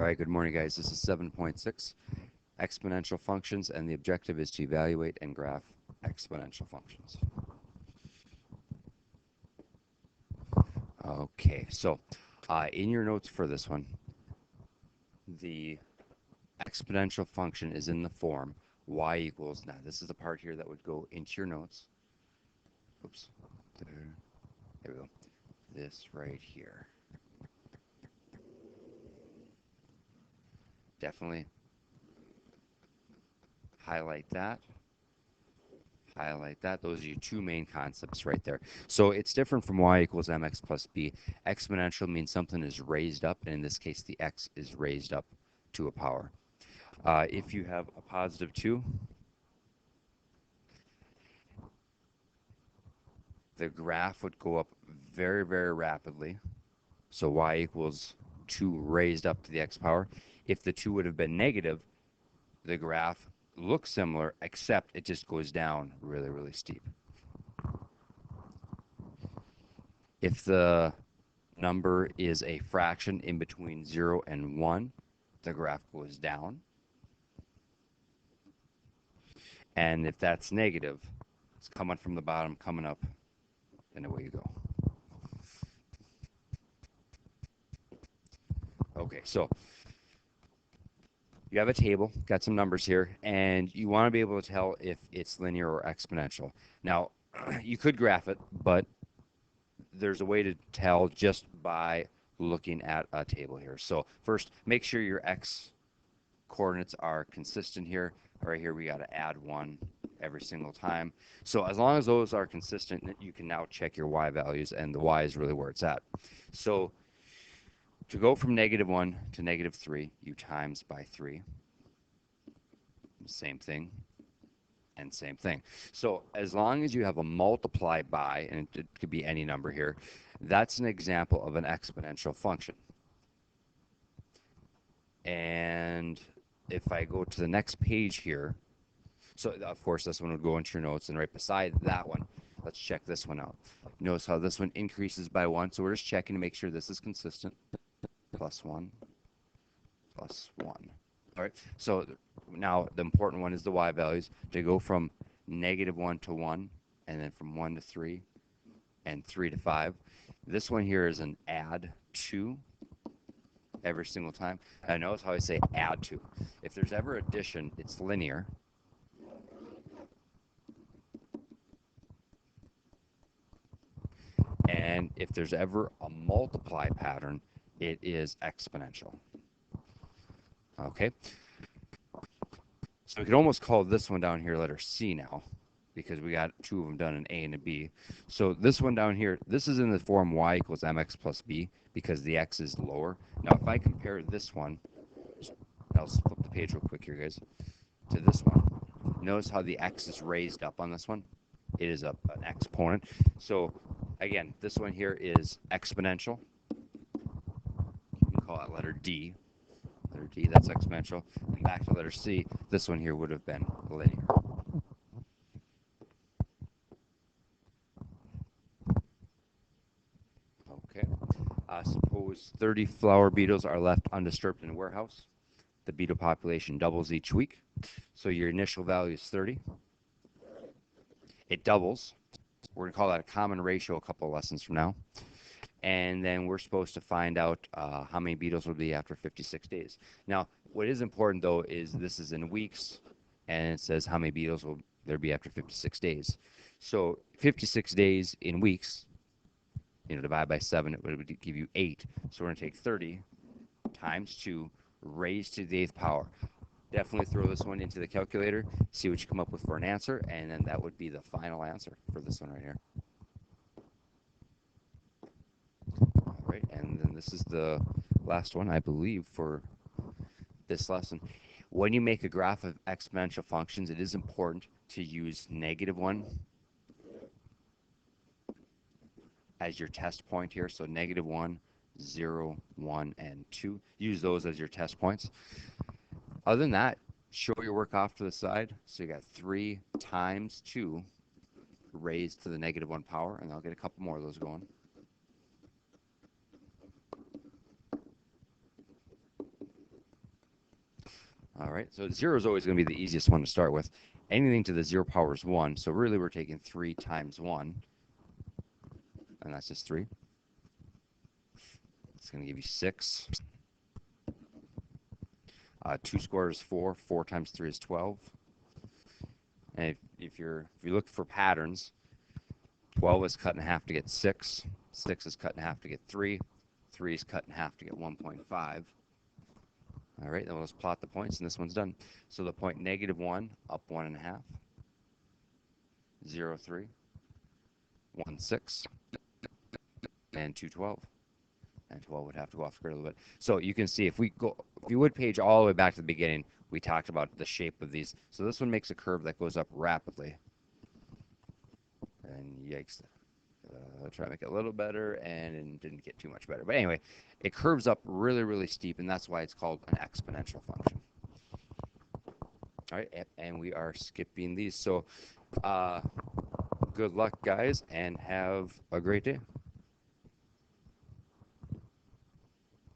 right, good morning, guys. This is 7.6, exponential functions, and the objective is to evaluate and graph exponential functions. Okay, so in your notes for this one, the exponential function is in the form y equals, now this is the part here that would go into your notes. Oops, there we go. This right here. Definitely highlight that. Highlight that. Those are your two main concepts right there. So it's different from y equals mx plus b. Exponential means something is raised up, and in this case, the x is raised up to a power. If you have a positive 2, the graph would go up very, very rapidly. So y equals 2 raised up to the x power. If the 2 would have been negative, the graph looks similar, except it just goes down really, really steep. If the number is a fraction in between 0 and 1, the graph goes down. And if that's negative, it's coming from the bottom, coming up, and away you go. Okay, so you have a table, got some numbers here, and you want to be able to tell if it's linear or exponential. Now, you could graph it, but there's a way to tell just by looking at a table here. So first, make sure your x coordinates are consistent here. Right here, we got to add 1 every single time. So as long as those are consistent, you can now check your y values, and the y is really where it's at. So to go from -1 to -3, you times by 3. Same thing, and same thing. So as long as you have a multiply by, and it could be any number here, that's an example of an exponential function. And if I go to the next page here, so of course this one would go into your notes, and right beside that one, let's check this one out. Notice how this one increases by 1, so we're just checking to make sure this is consistent. +1, +1. All right, so now the important one is the y values. To go from -1 to 1, and then from 1 to 3, and 3 to 5. This one here is an add 2 every single time. And notice how I say add 2. If there's ever addition, it's linear. And if there's ever a multiply pattern, it is exponential. Okay. So we could almost call this one down here letter C now, because we got 2 of them done, an A and a B. So this one down here, this is in the form y equals mx plus b, because the x is lower. Now if I compare this one, I'll flip the page real quick here, guys, to this one. Notice how the x is raised up on this one. It is an exponent. So again, this one here is exponential. You can call it letter D. Letter D, that's exponential. And back to letter C, this one here would have been linear. Okay. Suppose 30 flower beetles are left undisturbed in a warehouse. The beetle population doubles each week. So your initial value is 30. It doubles. We're going to call that a common ratio a couple of lessons from now. And then we're supposed to find out how many beetles will be after 56 days. Now, what is important, though, is this is in weeks, and it says how many beetles will there be after 56 days. So 56 days in weeks, divide by 7, it would give you 8. So we're going to take 30 times 2 raised to the 8th power. Definitely throw this one into the calculator, see what you come up with for an answer, and then that would be the final answer for this one right here. All right, and then this is the last one, I believe, for this lesson. When you make a graph of exponential functions, it is important to use -1 as your test point here. So -1, 0, 1, and 2. Use those as your test points. Other than that, show your work off to the side. So you got 3 times 2 raised to the -1 power, and I'll get a couple more of those going. All right, so 0 is always going to be the easiest one to start with. Anything to the 0 power is 1, so really we're taking 3 times 1, and that's just 3. It's going to give you 6. 2 squared is 4. 4 times 3 is 12. And if you look for patterns, 12 is cut in half to get 6. 6 is cut in half to get 3. 3 is cut in half to get 1.5. All right, then we'll just plot the points, and this one's done. So the point -1, up 1.5, 0, 3, 1, 6, and 2, 12. And 12 would have to go off the grid a little bit. So you can see if you would page all the way back to the beginning, we talked about the shape of these. So this one makes a curve that goes up rapidly. And yikes. I'll try to make it a little better, and it didn't get too much better. But anyway, it curves up really, really steep, and that's why it's called an exponential function. All right, and we are skipping these. So good luck, guys, and have a great day.